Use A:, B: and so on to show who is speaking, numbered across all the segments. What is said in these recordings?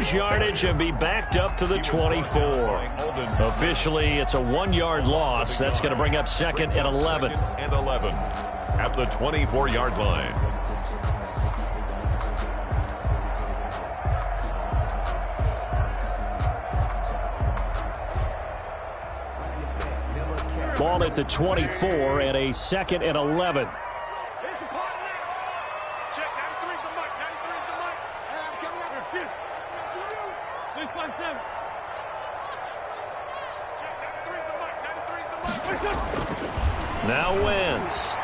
A: lose yardage and be backed up to the 24. Officially, it's a 1-yard loss. That's going to bring up 2nd and 11.
B: At the 24-yard line.
A: Ball at the 24 and a 2nd and 11. Now Wentz.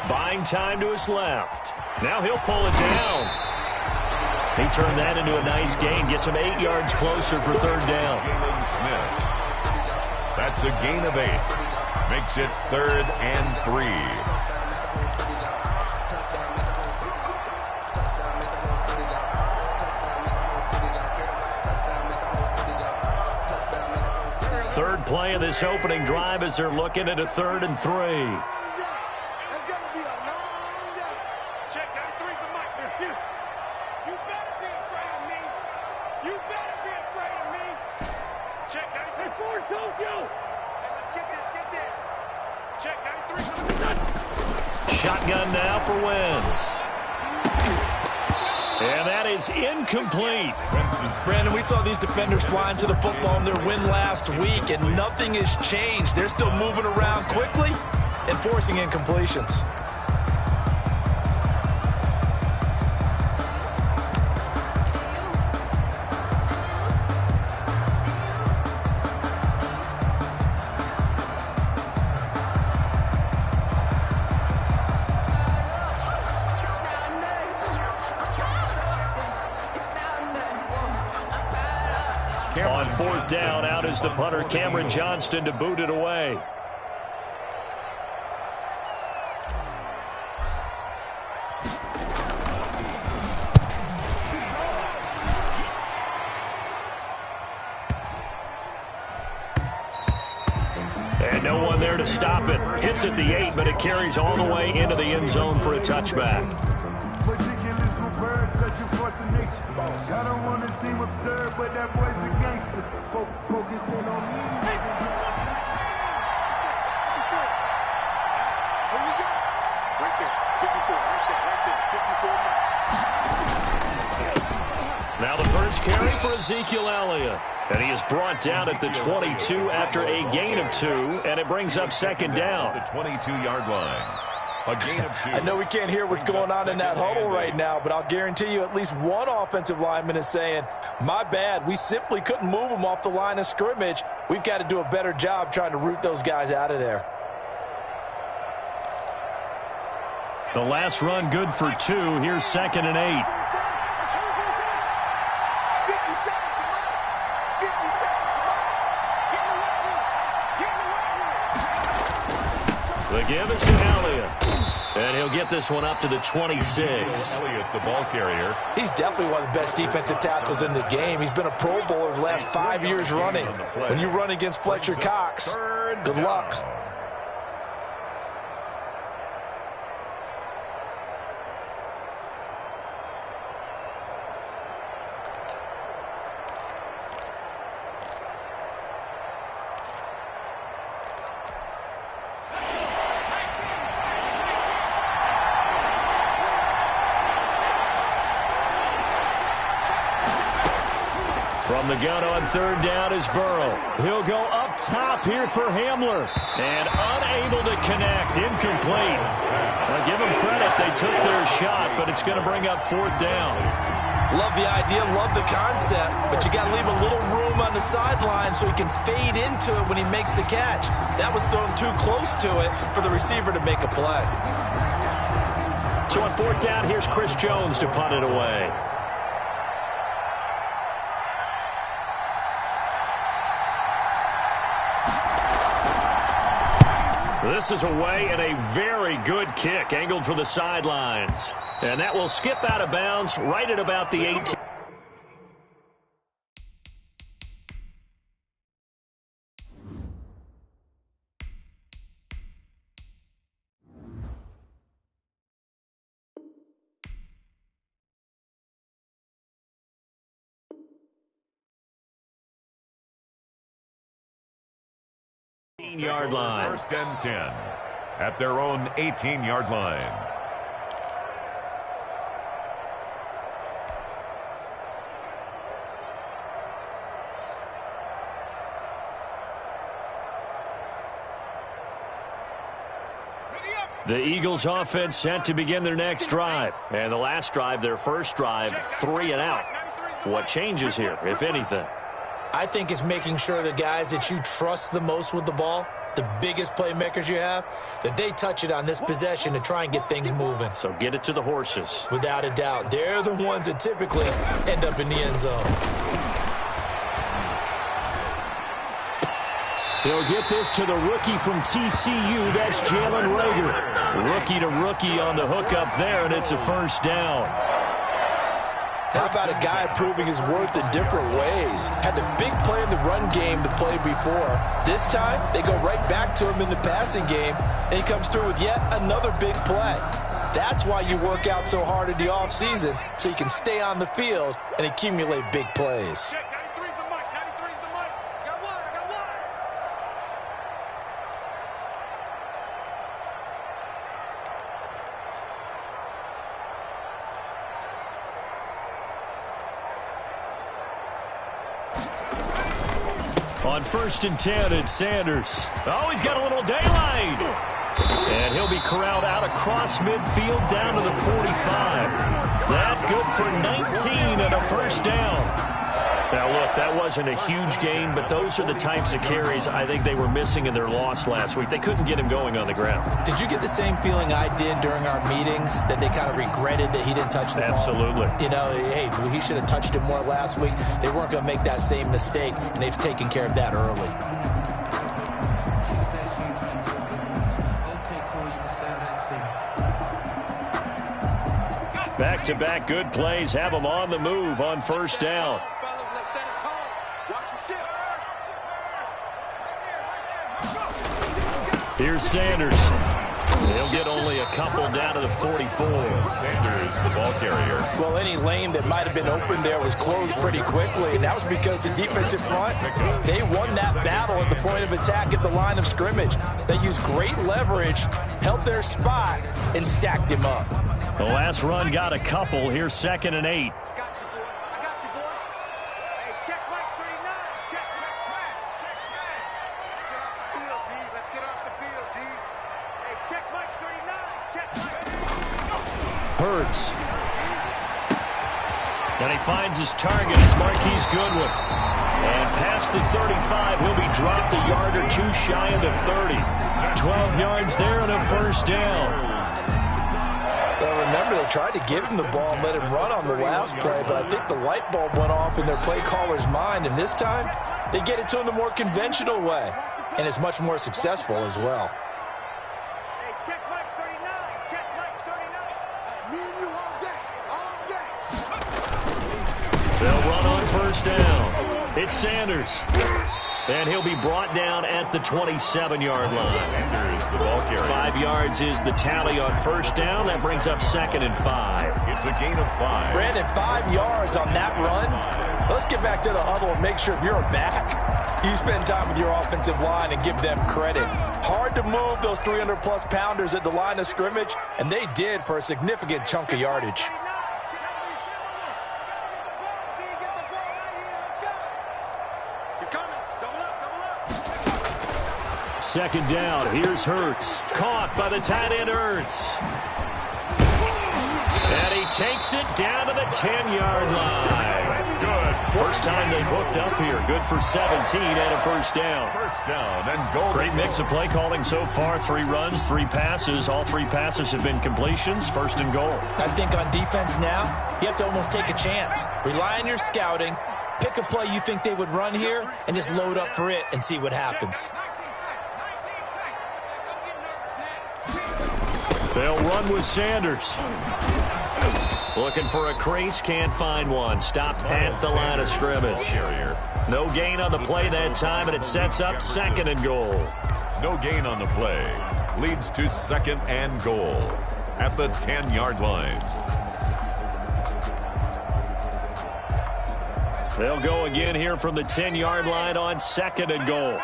A: Buying time to his left. Now he'll pull it down. He turned that into a nice gain. Gets him 8 yards closer for 3rd down.
B: That's a gain of 8. Makes it 3rd and 3.
A: Third play of this opening drive as they're looking at a 3rd and 3. Shotgun now for Wentz. And that is incomplete.
C: Brandon, we saw these defenders flying to the football in their win last week, and nothing has changed. They're still moving around quickly and forcing incompletions.
A: On 4th down, out is the punter, Cameron Johnston, to boot it away. And no one there to stop it. Hits at the 8, but it carries all the way into the end zone for a touchback.
D: I don't want to seem absurd, but that boy's a gangster. Focusing on me.
E: Right there, 54, right there, 54.
A: Now the first carry for Ezekiel Elliott. And he is brought down at the 22 after a gain of 2, and it brings up 2nd down.
B: The 22-yard line. A gain of 2.
C: I know we can't hear what's going on in that huddle right now, but I'll guarantee you at least one offensive lineman is saying, my bad, we simply couldn't move them off the line of scrimmage. We've got to do a better job trying to root those guys out of there.
A: The last run good for 2. Here's 2nd and 8. The give is to Elliott. And he'll get this one up to the 26.
B: Elliott, the ball carrier.
C: He's definitely one of the best defensive tackles in the game. He's been a Pro Bowler the last 5 years running. When you run against Fletcher Cox, good luck.
A: From the gun on 3rd down is Burrow. He'll go up top here for Hamler. And unable to connect. Incomplete. I'll give them credit. They took their shot, but it's going to bring up 4th down.
C: Love the idea, love the concept, but you got to leave a little room on the sideline so he can fade into it when he makes the catch. That was thrown too close to it for the receiver to make a play.
A: So on 4th down, here's Chris Jones to punt it away. This is away and a very good kick angled for the sidelines. And that will skip out of bounds right at about the 18. 18-yard line.
B: First and 10 at their own 18-yard line.
A: The Eagles offense set to begin their next drive. And the last drive, their first drive, 3 and out. What changes here, if anything?
C: I think it's making sure the guys that you trust the most with the ball, the biggest playmakers you have, that they touch it on this possession to try and get things moving.
A: So get it to the horses.
C: Without a doubt. They're the ones that typically end up in the end zone.
A: He'll get this to the rookie from TCU. That's Jalen Reagor. Rookie to rookie on the hook up there, and it's a first down.
C: How about a guy proving his worth in different ways? Had the big play in the run game to play before. This time, they go right back to him in the passing game, and he comes through with yet another big play. That's why you work out so hard in the offseason, so you can stay on the field and accumulate big plays.
A: On first and 10, it's Sanders. Oh, he's got a little daylight. And he'll be corralled out across midfield down to the 45. That good for 19 and a first down. Now, look, that wasn't a huge gain, but those are the types of carries I think they were missing in their loss last week. They couldn't get him going on the ground.
C: Did you get the same feeling I did during our meetings, that they kind of regretted that he didn't touch the ball?
A: Absolutely.
C: You know, hey, he should have touched it more last week. They weren't going to make that same mistake, and they've taken care of that early.
A: Back-to-back good plays have them on the move on first down. Here's Sanders. He'll get only a couple down to the 44.
B: Sanders, the ball carrier.
C: Well, any lane that might have been open there was closed pretty quickly, and that was because the defensive front, they won that battle at the point of attack at the line of scrimmage. They used great leverage, held their spot, and stacked him up.
A: The last run got a couple. Here's second and 8. Hurts. And he finds his target. It's Marquise Goodwin. And past the 35, he'll be dropped a yard or two shy of the 30. 12 yards there and a first down.
C: Well, remember, they tried to give him the ball and let him run on the last play, but I think the light bulb went off in their play caller's mind, and this time they get it to him the more conventional way, and it's much more successful as well.
A: They'll run on first down. It's Sanders. And he'll be brought down at the 27-yard line.
B: Sanders, the ball carrier.
A: 5 yards is the tally on first down. That brings up second and 5.
B: It's a gain of 5.
C: Brandon, 5 yards on that run. Let's get back to the huddle and make sure if you're a back, you spend time with your offensive line and give them credit. Hard to move those 300-plus pounders at the line of scrimmage, and they did for a significant chunk of yardage.
A: Second down. Here's Hurts. Caught by the tight end, Hurts. And he takes it down to the 10-yard line.
B: That's good.
A: First time they've hooked up here. Good for 17 and a first down.
B: First down and goal.
A: Great mix of play calling so far. 3 runs, 3 passes. All 3 passes have been completions. First and goal.
C: I think on defense now, you have to almost take a chance. Rely on your scouting. Pick a play you think they would run here and just load up for it and see what happens.
A: They'll run with Sanders. Looking for a crease, can't find one. Stopped at the line of scrimmage. No gain on the play that time, and it sets up second and goal.
B: No gain on the play. Leads to second and goal at the 10-yard line.
A: They'll go again here from the 10-yard line on second and goal.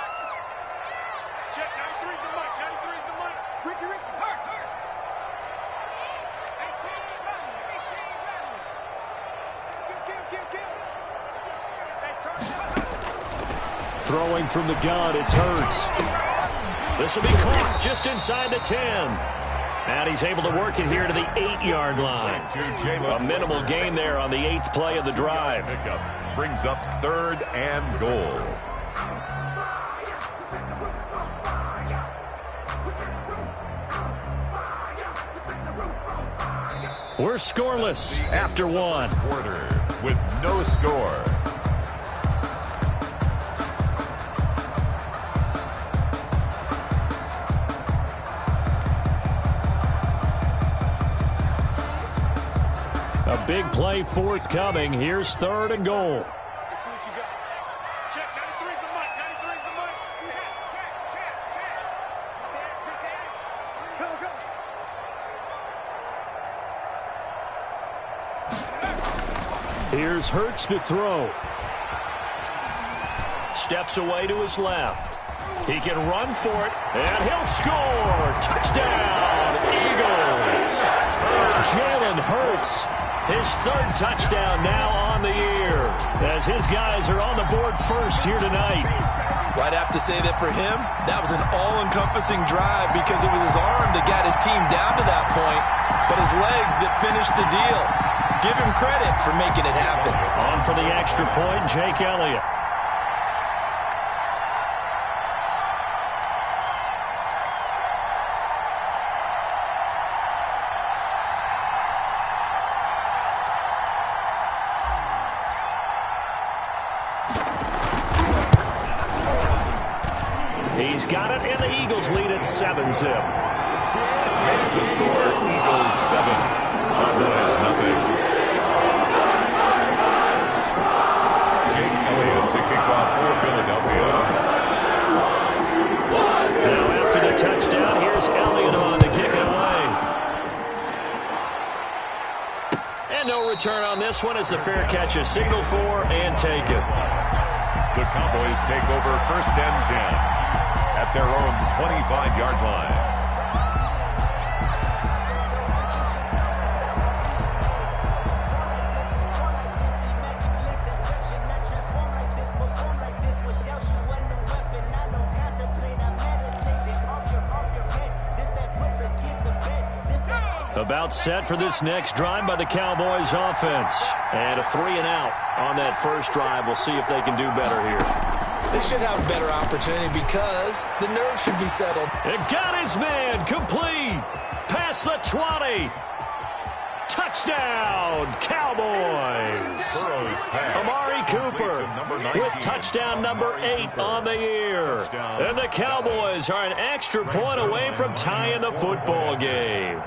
E: Check.
A: Throwing from the gun, it's Hurts. This will be caught just inside the 10. And he's able to work it here to the 8-yard line. A minimal gain there on the 8th play of the drive.
B: Pickup brings up 3rd and goal.
A: We're scoreless after 1.
B: Quarter with no score.
A: A big play forthcoming. Here's 3rd and goal.
E: Let's see what you got. Check, 93's the mic. 93's the mic. Check. Good catch. Go.
A: Here's Hurts to throw. Steps away to his left. He can run for it, and he'll score. Touchdown, Eagles. Jalen Hurts, his 3rd touchdown now on the year, as his guys are on the board first here tonight.
C: Well, I'd have to say that for him, that was an all-encompassing drive because it was his arm that got his team down to that point, but his legs that finished the deal. Give him credit for making it happen.
A: On for the extra point, Jake Elliott. He's got it, and the Eagles lead at 7-zip.
B: Makes the score Eagles 7, Cowboys nothing. Jake Elliott to kick off for Philadelphia.
A: Now after the touchdown, here's Elliott on to kick it away. And no return on this one as the fair catch is signaled for and taken.
B: The Cowboys take over 1st and 10. At their own 25-yard line.
A: About set for this next drive by the Cowboys offense. And a 3-and-out on that first drive. We'll see if they can do better here.
C: They should have a better opportunity because the nerves should be settled.
A: It got his man complete. Past the 20. Touchdown, Cowboys. Amari Cooper with touchdown number 8 on the year. And the Cowboys are an extra point away from tying the football game.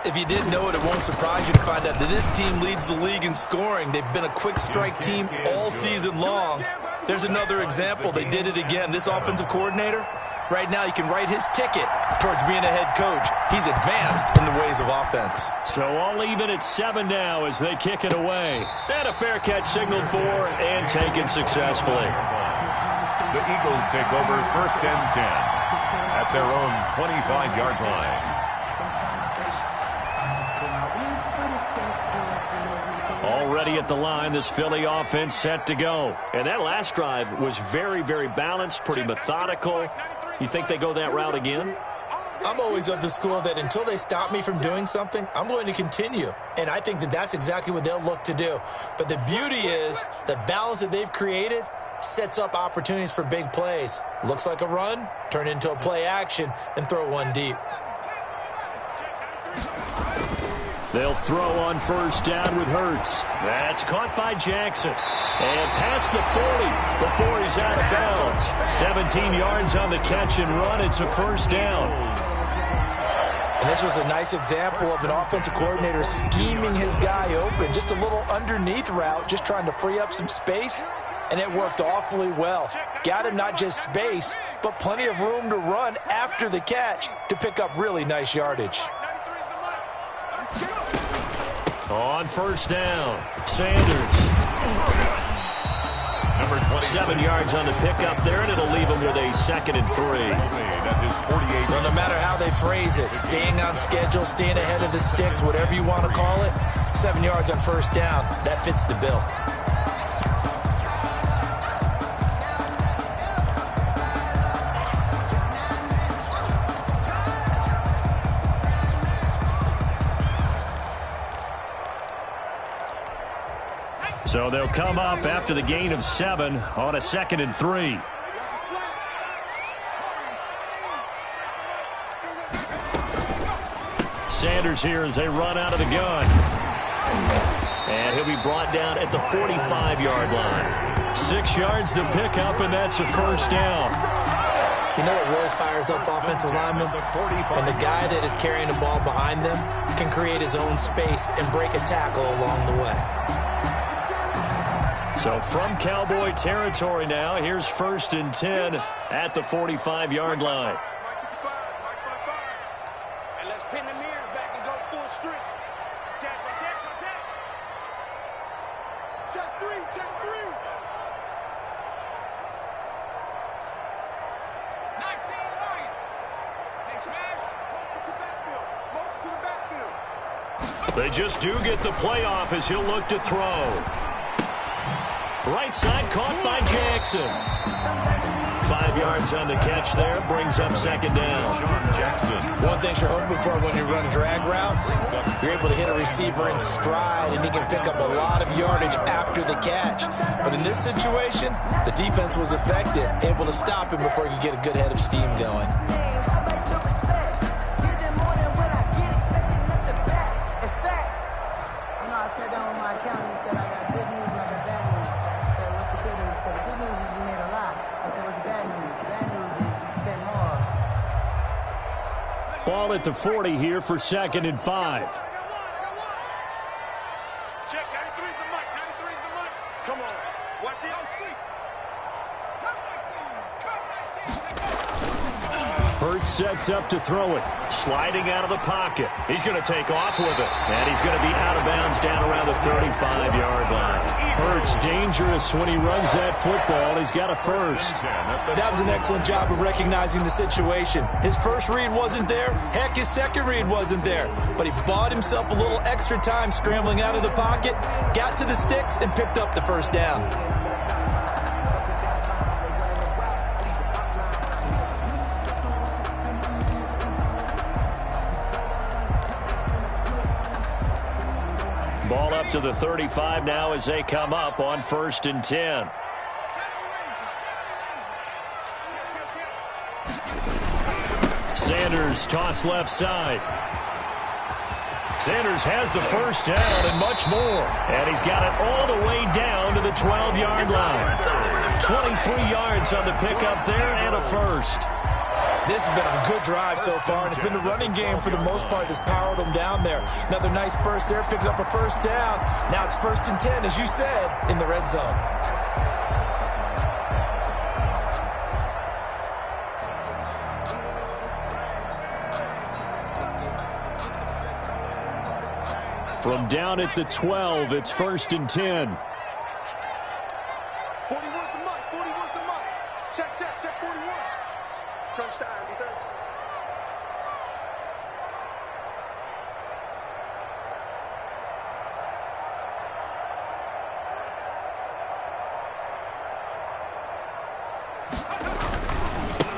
C: If you didn't know it, it won't surprise you to find out that this team leads the league in scoring. They've been a quick strike team all season long. There's another example. They did it again. This offensive coordinator, right now you can write his ticket towards being a head coach. He's advanced in the ways of offense.
A: So all even at 7 now as they kick it away. And a fair catch signaled for and taken successfully.
B: The Eagles take over 1st and 10 at their own 25-yard line.
A: Already at the line, this Philly offense set to go. And that last drive was very, very balanced, pretty methodical. You think they go that route again?
C: I'm always of the school that until they stop me from doing something, I'm going to continue. And I think that that's exactly what they'll look to do. But the beauty is the balance that they've created sets up opportunities for big plays. Looks like a run, turn into a play action, and throw one deep.
A: They'll throw on first down with Hurts. That's caught by Jackson. And past the 40 before he's out of bounds. 17 yards on the catch and run. It's a first down.
C: And this was a nice example of an offensive coordinator scheming his guy open. Just a little underneath route, just trying to free up some space. And it worked awfully well. Got him not just space, but plenty of room to run after the catch to pick up really nice yardage.
A: On first down, Sanders.
B: Number 20.
A: 7 yards on the pickup there, and it'll leave him with a 2nd and 3.
C: Well, no matter how they phrase it, staying on schedule, staying ahead of the sticks, whatever you want to call it, 7 yards on first down, that fits the bill.
A: So they'll come up after the gain of 7 on a 2nd and 3. Sanders here as they run out of the gun. And he'll be brought down at the 45-yard line. 6 yards to pick up, and that's a first down.
C: You know what really fires up offensive linemen? When the guy that is carrying the ball behind them can create his own space and break a tackle along the way.
A: So from Cowboy territory now, here's 1st and 10 at the 45-yard line.
E: And let's pin the mirrors back and go full strength. Check. Check 3.
A: They just do get the playoff as he'll look to throw. Right side caught by Jackson. 5 yards on the catch there. Brings up 2nd down.
B: Sean Jackson.
C: One thing you're hoping for when you run drag routes, you're able to hit a receiver in stride, and he can pick up a lot of yardage after the catch. But in this situation, the defense was effective, able to stop him before he could get a good head of steam going.
A: Ball at the 40 here for 2nd and 5.
E: Check, 93's the mic, 93's the mic. Come on, watch the outside.
A: Hurts sets up to throw it. Sliding out of the pocket. He's going to take off with it. And he's going to be out of bounds down around the 35-yard line. Hurts dangerous when he runs that football. He's got a first.
C: That was an excellent job of recognizing the situation. His first read wasn't there. Heck, his second read wasn't there. But he bought himself a little extra time scrambling out of the pocket, got to the sticks, and picked up the first down.
A: Ball up to the 35 now as they come up on 1st and 10. Sanders toss left side. Sanders has the first down and much more. And he's got it all the way down to the 12-yard line. 23 yards on the pickup there and a first.
C: This has been a good drive so far, and it's been a running game for the most part that's powered them down there. Another nice burst there, picking up a first down. Now it's 1st and 10, as you said, in the red zone.
A: From down at the 12, it's 1st and 10.
E: 40 worth the mic, 40 worth the mic. Check 41. Crunch time, defense.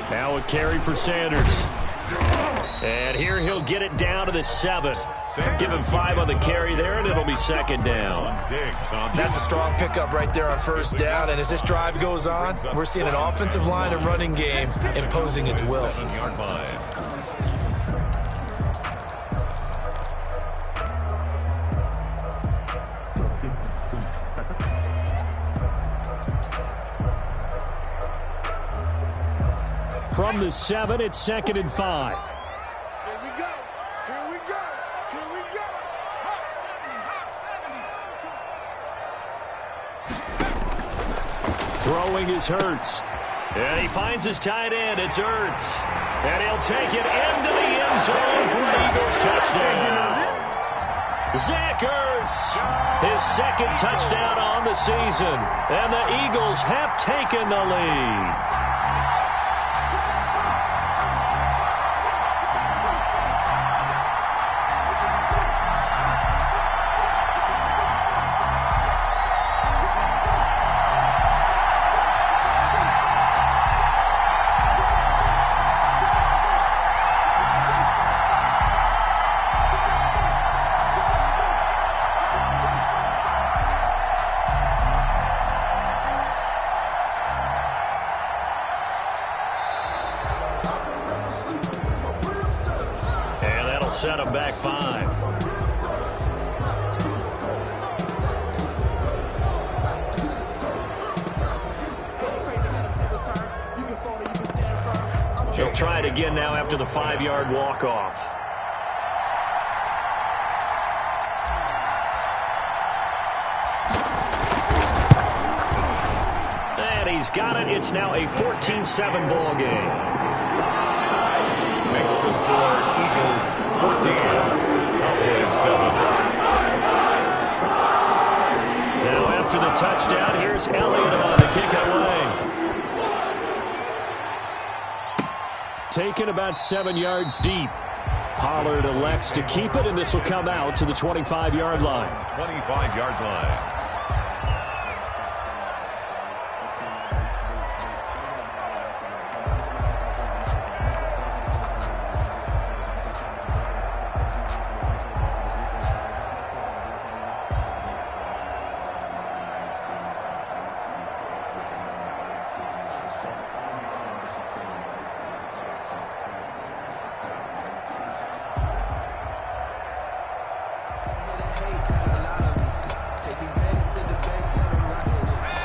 A: Now a carry for Sanders. And here he'll get it down to the 7. Give him 5 on the carry there, and it'll be 2nd down.
C: That's a strong pickup right there on first down, and as this drive goes on, we're seeing an offensive line and running game imposing its will.
A: From the 7, it's 2nd and 5.
E: Here we go. Here we go. Here we go. Hawk 70.
A: Throwing is Hurts. And he finds his tight end. It's Hurts. And he'll take it into the end zone for an Eagles touchdown. Zach Ertz, his 2nd touchdown on the season. And the Eagles have taken the lead. set them back 5. He'll try it again now after the 5-yard walk-off. And he's got it. It's now a 14-7 ball game.
B: Makes the score Eagles 14, Cowboys 7.
A: Now after the touchdown, here's Elliott on to kick it away. Taken about 7 yards deep. Pollard elects to keep it, and this will come out to the 25-yard line.
B: 25-yard line.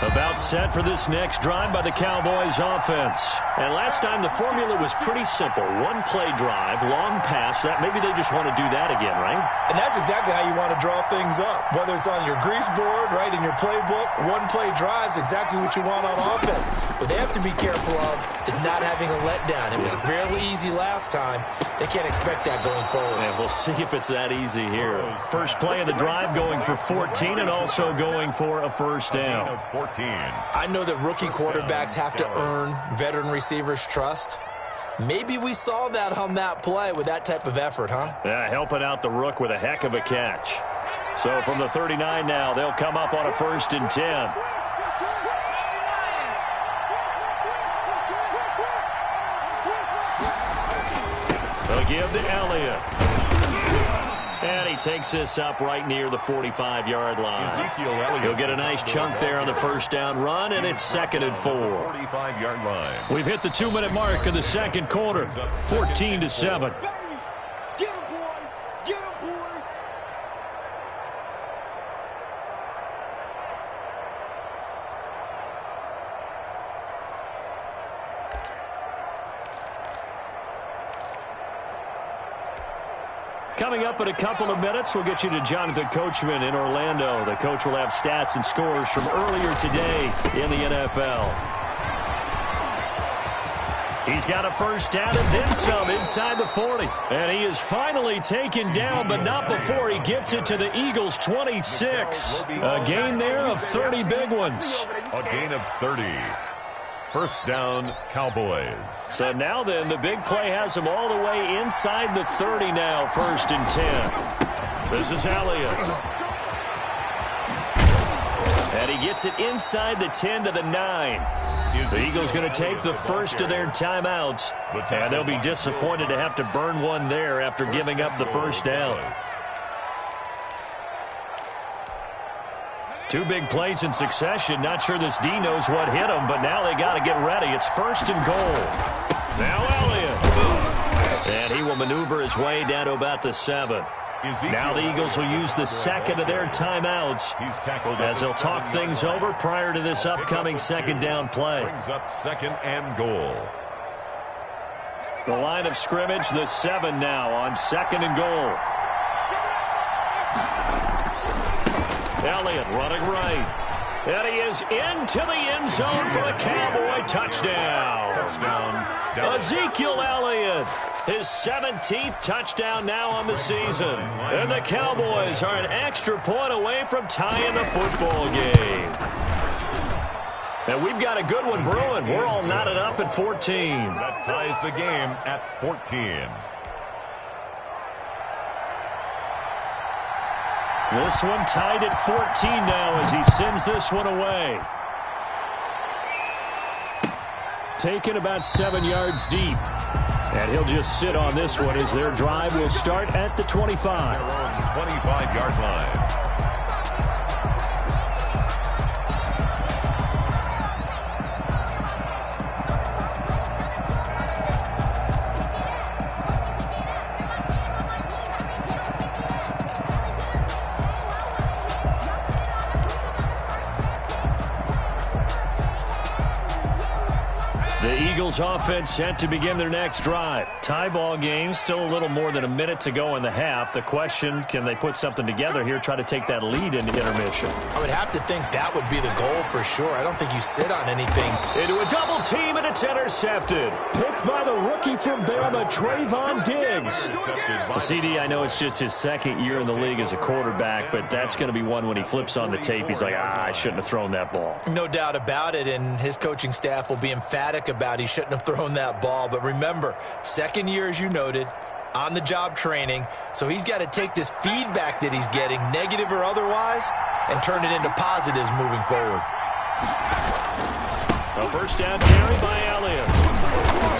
A: About set for this next drive by the Cowboys offense. And last time the formula was pretty simple. One-play drive, long pass. That maybe they just want to do that again, right?
C: And that's exactly how you want to draw things up. Whether it's on your grease board, right, in your playbook, one-play drive's exactly what you want on offense. What they have to be careful of is not having a letdown. It was fairly easy last time. They can't expect that going forward.
A: And we'll see if it's that easy here. First play of the drive going for 14 and also going for a first down.
B: 14.
C: I know that rookie quarterbacks have to earn veteran receivers' trust. Maybe we saw that on that play with that type of effort, huh?
A: Yeah, helping out the rook with a heck of a catch. So from the 39 now, they'll come up on a 1st and 10. They'll give to Elliott. And he takes this up right near the 45-yard line.
B: Ezekiel Elliott.
A: He'll get a nice chunk there on the first down run, and it's 2nd and 4.
B: 45-yard line.
A: We've hit the 2-minute mark of the second quarter, 14-7.
E: Get him, boy! Get him, boy!
A: Coming up in a couple of minutes, we'll get you to Jonathan Coachman in Orlando. The coach will have stats and scores from earlier today in the NFL. He's got a first down and then some inside the 40. And he is finally taken down, but not before he gets it to the Eagles' 26. A gain there of 30 big ones.
B: A gain of 30. First down, Cowboys.
A: So now then, the big play has him all the way inside the 30 now, 1st and 10. This is Elliott. And he gets it inside the 10 to the 9. The Eagles going to take the first of their timeouts. And they'll be disappointed to have to burn one there after giving up the first down. 2 big plays in succession. Not sure this D knows what hit him, but now they got to get ready. It's 1st and goal. Now Elliott. And he will maneuver his way down to about the 7. Now the Eagles will use the second of their timeouts as they'll talk things over prior to this upcoming 2nd down play.
B: Brings up 2nd and goal.
A: The line of scrimmage, the 7 now on 2nd and goal. Elliott running right. And he is into the end zone for a Cowboy touchdown.
B: Touchdown.
A: Ezekiel Elliott, his 17th touchdown now on the season. And the Cowboys are an extra point away from tying the football game. And we've got a good one brewing. We're all knotted up at 14.
B: That ties the game at 14.
A: This one tied at 14 now as he sends this one away. Taken about 7 yards deep. And he'll just sit on this one as their drive will start at the 25.
B: 25-yard line.
A: The Eagles offense set to begin their next drive. Tie ball game, still a little more than a minute to go in the half. The question, can they put something together here, try to take that lead into intermission?
C: I would have to think that would be the goal for sure. I don't think you sit on anything.
A: Into a double team, and it's intercepted. Picked by the rookie from Bama, Trayvon Diggs. The CD, I know it's just his second year in the league as a quarterback, but that's going to be one when he flips on the tape. He's like, I shouldn't have thrown that ball.
C: No doubt about it, and his coaching staff will be emphatic about he shouldn't have thrown that ball. But remember, second year, as you noted, on-the-job training, so he's got to take this feedback that he's getting, negative or otherwise, and turn it into positives moving forward.
A: A first down carry by Elliott.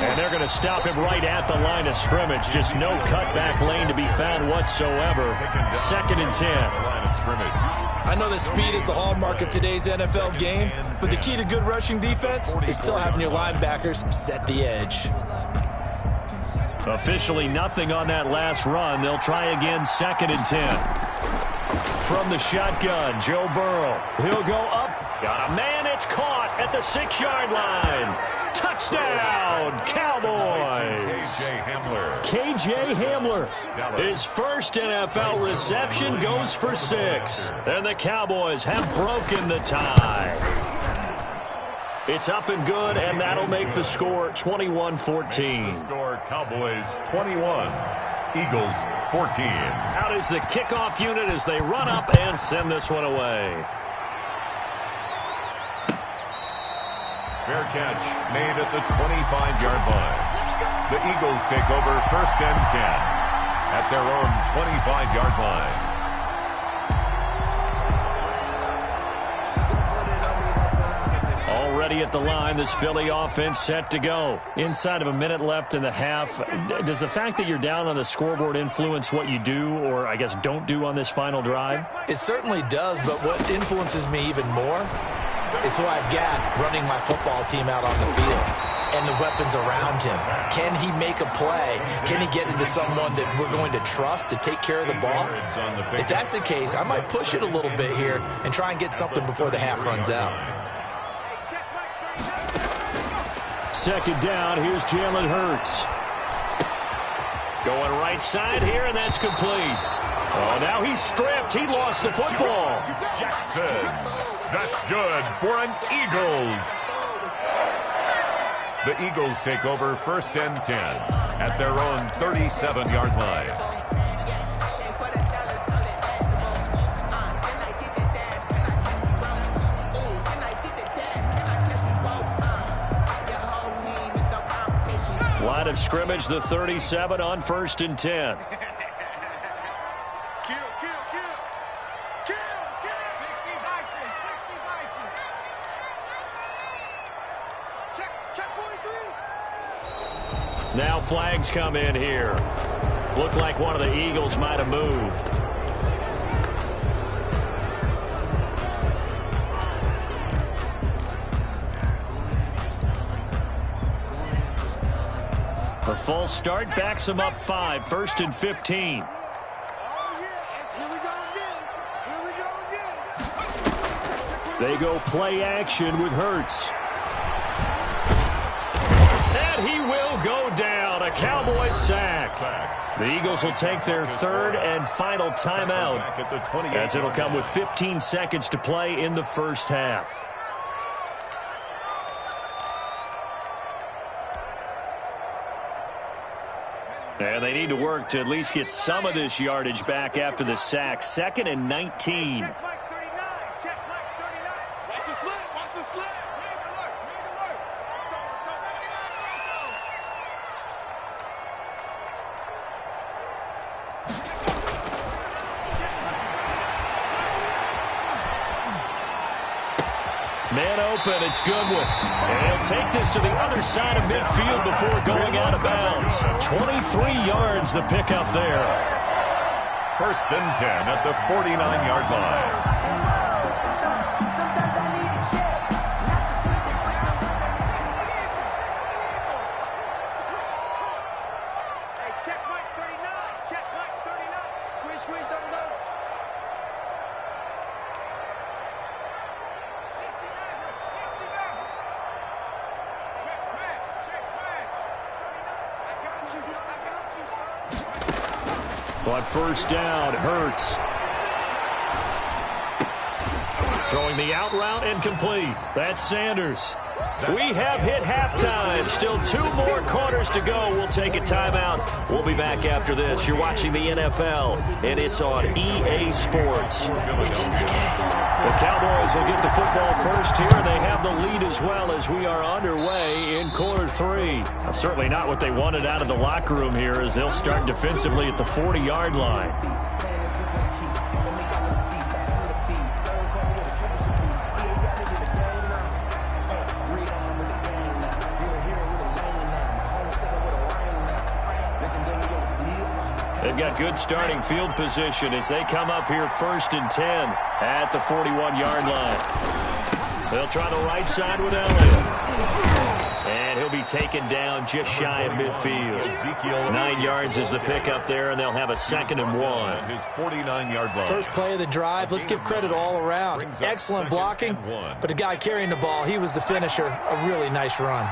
A: And they're going to stop him right at the line of scrimmage. Just no cutback lane to be found whatsoever. 2nd and 10.
C: I know that speed is the hallmark of today's NFL game, but the key to good rushing defense is still having your linebackers set the edge.
A: Officially nothing on that last run. They'll try again, 2nd and 10. From the shotgun, Joe Burrow. He'll go up. Got a man. It's caught at the 6-yard line. Touchdown, Cowboys. KJ Hamler. His first NFL reception goes for 6. And the Cowboys have broken the tie. It's up and good, and that'll make the score 21-14.
B: Score Cowboys 21, Eagles 14.
A: Out is the kickoff unit as they run up and send this one away.
B: Fair catch made at the 25-yard line. The Eagles take over 1st and 10 at their own 25-yard line.
A: Already at the line, this Philly offense set to go. Inside of a minute left in the half, does the fact that you're down on the scoreboard influence what you do, or I guess don't do on this final drive?
C: It certainly does, but what influences me even more is who I've got running my football team out on the field and the weapons around him. Can he make a play? Can he get into someone that we're going to trust to take care of the ball? If that's the case, I might push it a little bit here and try and get something before the half runs out.
A: 2nd down, here's Jalen Hurts. Going right side here, and that's complete. Oh, now he's stripped. He lost the football.
B: Jackson. That's good for an Eagles. The Eagles take over 1st and 10 at their own 37-yard line.
A: Line of scrimmage, the 37 on 1st and 10. Now flags come in here. Looked like one of the Eagles might have moved. A false start backs him up 5, 1st and 15. They go play action with Hurts. And he will go down. A Cowboys sack. The Eagles will take their 3rd and final timeout, as it'll come with 15 seconds to play in the first half. And they need to work to at least get some of this yardage back after the sack. 2nd and 19.
E: Check Mike 39. Check Mike 39. Watch the slit. Watch the slit. Need to work. Need to work.
A: Man open, it's Goodwin. And he'll take this to the other side of midfield before going out of bounds. 23 yards the pickup there.
B: 1st and 10 at the 49-yard line.
E: Hey, check Mike 39. Check Mike 39. Squeeze, squeeze, double, double. 69. Check smash.
A: On first down, Hurts. Throwing the out route and complete. That's Sanders. We have hit halftime. Still 2 more quarters to go. We'll take a timeout. We'll be back after this. You're watching the NFL, and it's on EA Sports. It's in the game. The Cowboys will get the football first here. They have the lead as well as we are underway in quarter 3. Now, certainly not what they wanted out of the locker room here as they'll start defensively at the 40-yard line. They've got good starting field position as they come up here 1st and 10 at the 41-yard line. They'll try the right side with Elliott. And he'll be taken down just shy of midfield. 9 yards is the pickup there, and they'll have a 2nd and 1.
B: His 49-yard line.
C: First play of the drive. Let's give credit all around. Excellent blocking, but the guy carrying the ball, he was the finisher. A really nice run.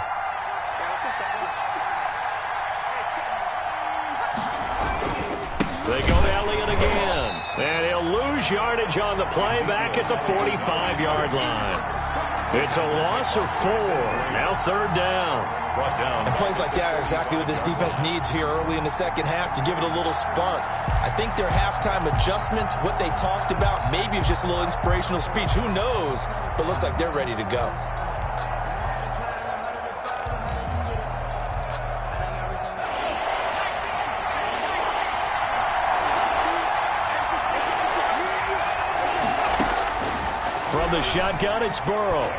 A: They go to Elliott again. And he'll lose yardage on the play back at the 45-yard line. It's a loss of 4. Now 3rd down.
B: Brought down.
C: And plays like that are exactly what this defense needs here early in the second half to give it a little spark. I think their halftime adjustment, what they talked about, maybe it was just a little inspirational speech. Who knows? But looks like they're ready to go.
A: From the shotgun, it's Burrow.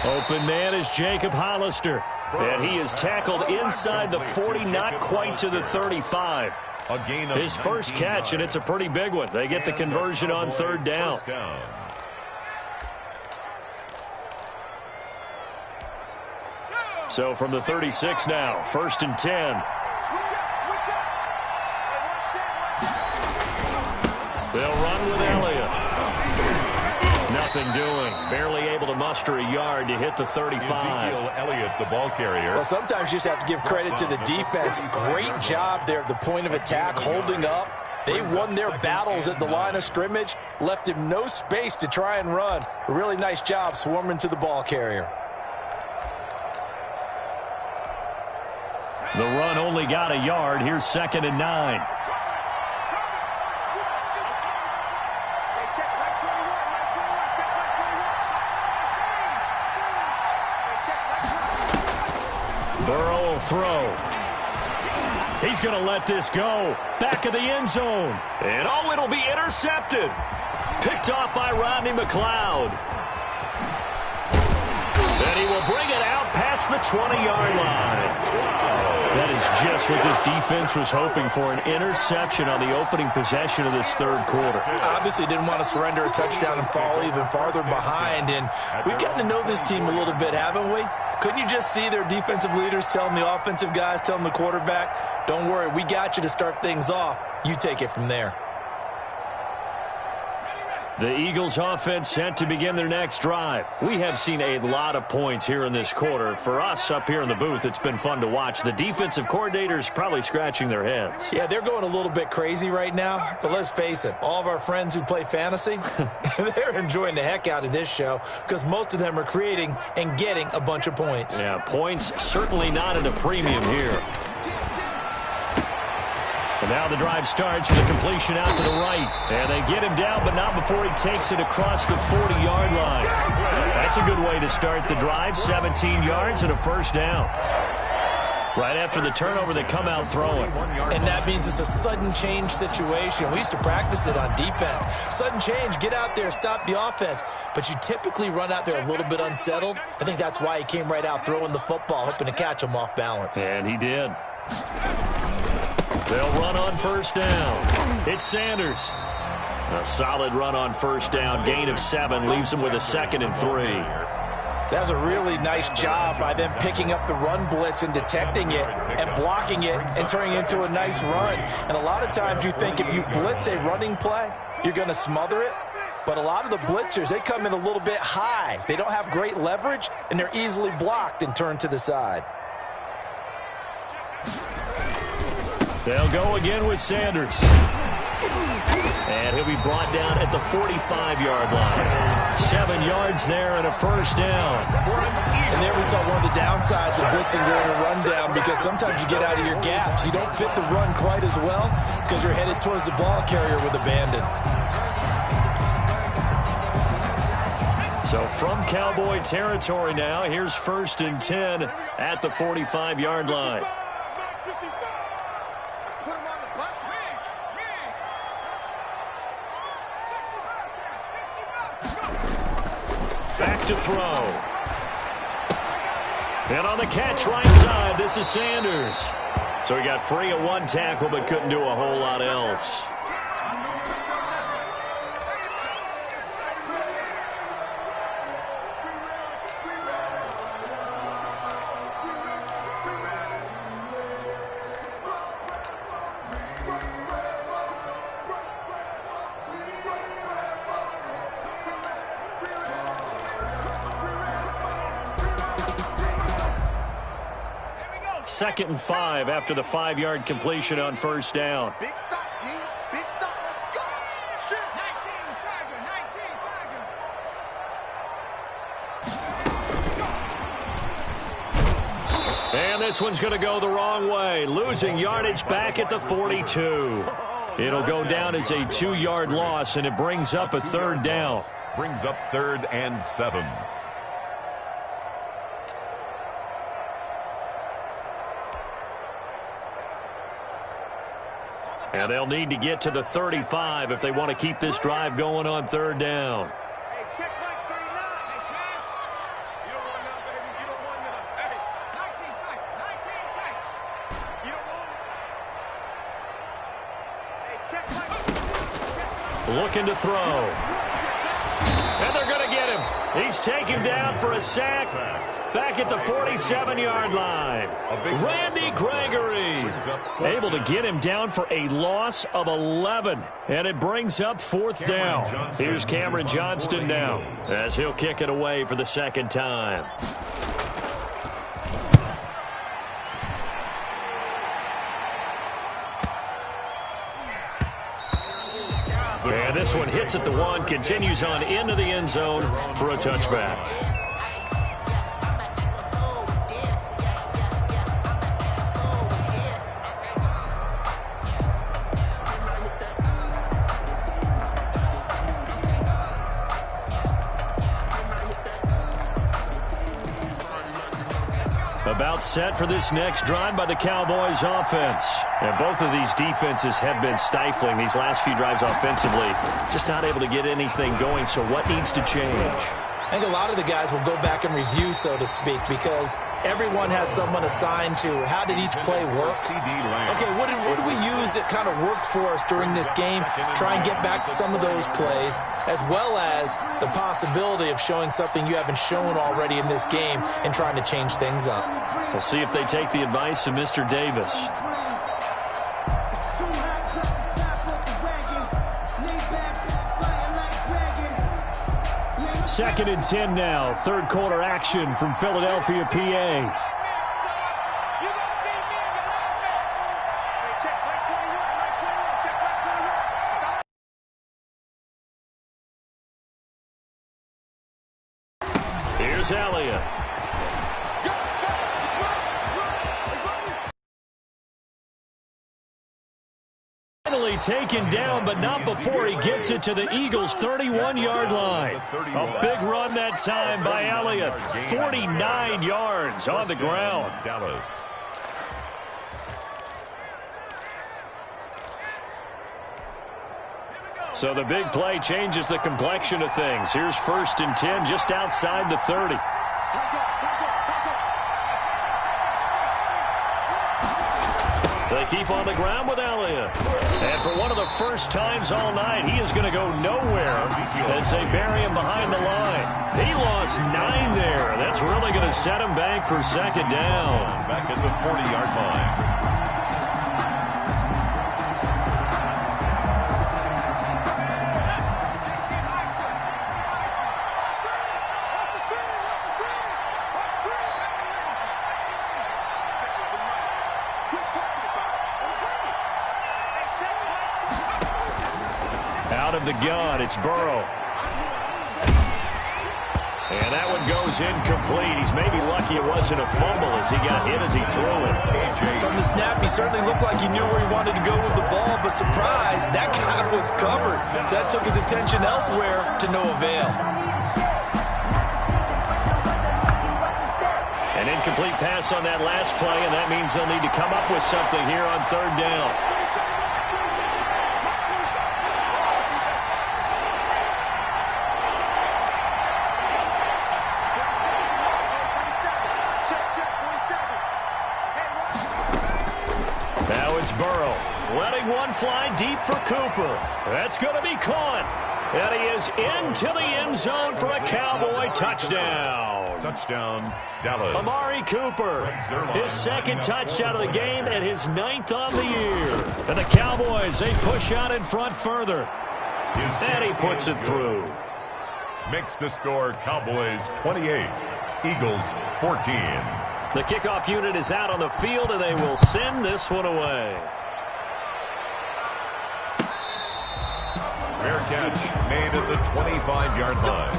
A: Open man is Jacob Hollister. And he is tackled inside the 40, not quite to the 35. His first catch, and it's a pretty big one. They get the conversion on 3rd down. So from the 36 now, 1st and 10. They'll run with Elliott. Nothing doing. Barely able to muster a yard to hit the 35.
B: Elliott, the ball carrier.
C: Well, sometimes you just have to give credit to the defense. Great job there at the point of attack, holding up. They won their battles at the line of scrimmage, left him no space to try and run. A really nice job swarming to the ball carrier.
A: The run only got a yard. Here's 2nd and 9. Burrow will throw. He's going to let this go. Back of the end zone. And oh, it'll be intercepted. Picked off by Rodney McLeod. And he will bring it out past the 20-yard line. That is just what this defense was hoping for, an interception on the opening possession of this 3rd quarter.
C: Obviously didn't want to surrender a touchdown and fall even farther behind. And we've gotten to know this team a little bit, haven't we? Couldn't you just see their defensive leaders telling the offensive guys, telling the quarterback, don't worry, we got you to start things off. You take it from there.
A: The Eagles offense set to begin their next drive. We have seen a lot of points here in this quarter. For us up here in the booth, it's been fun to watch. The defensive coordinators probably scratching their heads.
C: Yeah, they're going a little bit crazy right now, but let's face it, all of our friends who play fantasy, they're enjoying the heck out of this show because most of them are creating and getting a bunch of points.
A: Yeah, points certainly not at a premium here. And now the drive starts with a completion out to the right. And they get him down, but not before he takes it across the 40-yard line. That's a good way to start the drive. 17 yards and a 1st down. Right after the turnover, they come out throwing.
C: And that means it's a sudden change situation. We used to practice it on defense. Sudden change, get out there, stop the offense. But you typically run out there a little bit unsettled. I think that's why he came right out throwing the football, hoping to catch him off balance.
A: And he did. They'll run on 1st down. It's Sanders. A solid run on 1st down. Gain of 7 leaves him with a 2nd and 3.
C: That was a really nice job by them picking up the run blitz and detecting it and blocking it and turning it into a nice run. And a lot of times you think if you blitz a running play, you're going to smother it. But a lot of the blitzers, they come in a little bit high. They don't have great leverage, and they're easily blocked and turned to the side.
A: They'll go again with Sanders. And he'll be brought down at the 45-yard line. 7 yards there and a first down.
C: And there we saw one of the downsides of blitzing during a rundown, because sometimes you get out of your gaps. You don't fit the run quite as well because you're headed towards the ball carrier with abandon.
A: So from Cowboy territory now, here's 1st and 10 at the 45-yard line. Back to throw. And on the catch right side, this is Sanders. So he got free of 1 tackle but couldn't do a whole lot else. Second and 5 after the 5-yard completion on first down.
E: Big stop, G. Big stop. Let's go. Shoot. 19,
A: And this one's going to go the wrong way. Losing yardage back at the 42. It'll go down as a 2-yard loss, and it brings up a 3rd down.
B: Brings up 3rd and 7.
A: And they'll need to get to the 35 if they want to keep this drive going on 3rd down.
E: Hey, check Mike 39. Hey, Smash. You don't want none, baby. You don't want none. Hey, 19 tight. 19 tight. You don't want it. Hey, check Mike.
A: Looking to throw. And they're going to get him. He's taken down for a sack. Back at the 47-yard line. Randy Gregory able to get him down for a loss of 11. And it brings up 4th down. Here's Cameron Johnston now as he'll kick it away for the 2nd time. And this one hits at the 1, continues on into the end zone for a touchback. About set for this next drive by the Cowboys offense. And both of these defenses have been stifling these last few drives offensively. Just not able to get anything going, so what needs to change?
C: I think a lot of the guys will go back and review, so to speak, because everyone has someone assigned to how did each play work. Okay, what did we use that kind of worked for us during this game? Try and get back to some of those plays, as well as the possibility of showing something you haven't shown already in this game and trying to change things up.
A: We'll see if they take the advice of Mr. Davis. Second and 10 now. 3rd quarter action from Philadelphia, PA. Here's Elliott. Finally taken down, but not before he gets it to the Eagles' 31-yard line. A big run that time by Elliott. 49 yards on the ground.
B: Dallas.
A: So the big play changes the complexion of things. Here's 1st and 10 just outside the 30. They keep on the ground with Elliott. And for one of the first times all night, he is going to go nowhere as they bury him behind the line. He lost 9 there. That's really going to set him back for 2nd down.
B: Back at the 40-yard line.
A: of the gun. It's Burrow. And that one goes incomplete. He's maybe lucky it wasn't a fumble as he got hit as he threw it.
C: From the snap, he certainly looked like he knew where he wanted to go with the ball, but surprise, that guy was covered. So that took his attention elsewhere to no avail.
A: An incomplete pass on that last play, and that means they'll need to come up with something here on third down. Now it's Burrow, letting one fly deep for Cooper. That's going to be caught. And he is into the end zone for a Cowboy touchdown.
B: Touchdown, Dallas.
A: Amari Cooper, his second touchdown of the game and his 9th on the year. And the Cowboys, they push out in front further. And he puts it through.
B: Makes the score Cowboys 28, Eagles 14.
A: The kickoff unit is out on the field, and they will send this one away.
B: Fair catch made at the 25-yard line.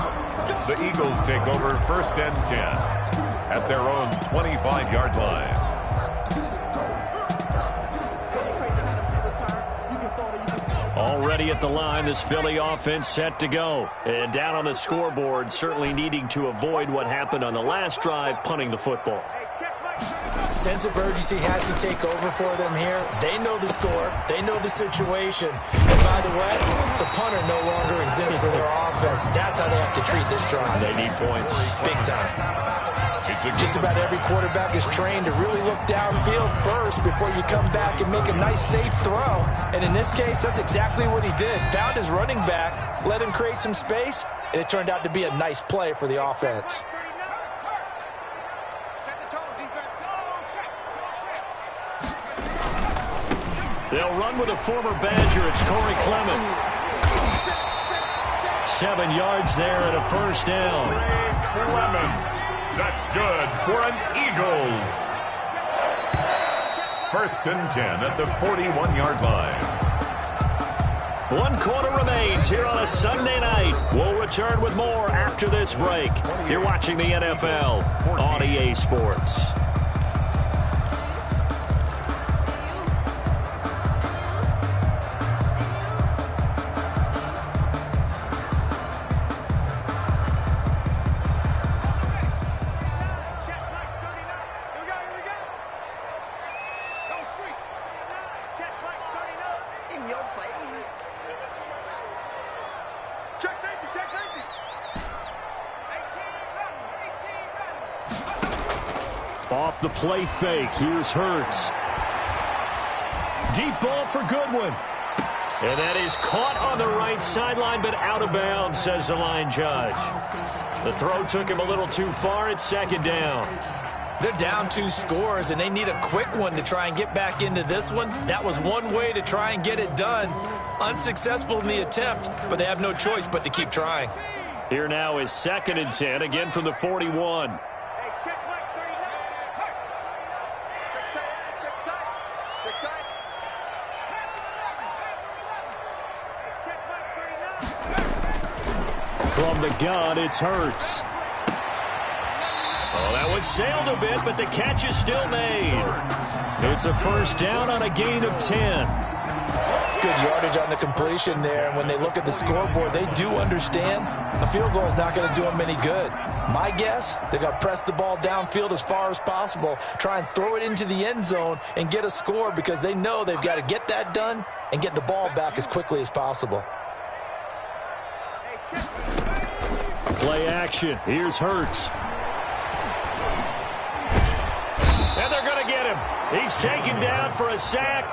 B: The Eagles take over 1st and 10 at their own 25-yard line.
A: Already at the line, this Philly offense set to go. And down on the scoreboard, certainly needing to avoid what happened on the last drive, punting the football.
C: Sense of urgency has to take over for them here. They know the score. They know the situation. And by the way, the punter no longer exists for their offense. That's how they have to treat this drive.
A: They need points.
C: Big time. Just about every quarterback is trained to really look downfield first before you come back and make a nice, safe throw. And in this case, that's exactly what he did. Found his running back, let him create some space, and it turned out to be a nice play for the offense.
A: They'll run with a former Badger. It's Corey Clement. 7 yards there and a first down.
B: Clement. That's good for an Eagles. 1st and 10 at the 41-yard line.
A: 1 quarter remains here on a Sunday night. We'll return with more after this break. You're watching the NFL on EA Sports. Off the play fake, here's Hurts. Deep ball for Goodwin. And that is caught on the right sideline, but out of bounds, says the line judge. The throw took him a little too far. It's 2nd down.
C: They're down 2 scores, and they need a quick one to try and get back into this one. That was one way to try and get it done. Unsuccessful in the attempt, but they have no choice but to keep trying.
A: Here now is 2nd and 10, again from the 41. From the gun, it's Hurts. Oh, that one sailed a bit, but the catch is still made. It's a first down on a gain of 10.
C: Good yardage on the completion there, and when they look at the scoreboard, they do understand a field goal is not going to do them any good. My guess, they're going to press the ball downfield as far as possible, try and throw it into the end zone and get a score because they know they've got to get that done and get the ball back as quickly as possible.
A: Play action. Here's Hurts. And they're going to get him. He's taken down for a sack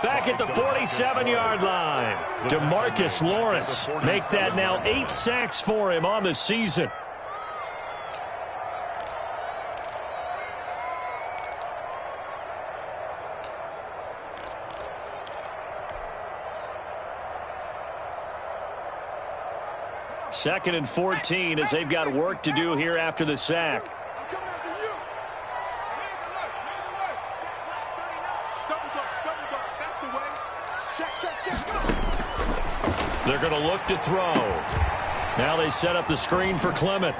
A: back at the 47-yard line. DeMarcus Lawrence make that now 8 sacks for him on the season. Second and 14 as they've got work to do here after the sack. They're going to look to throw. Now they set up the screen for Clement.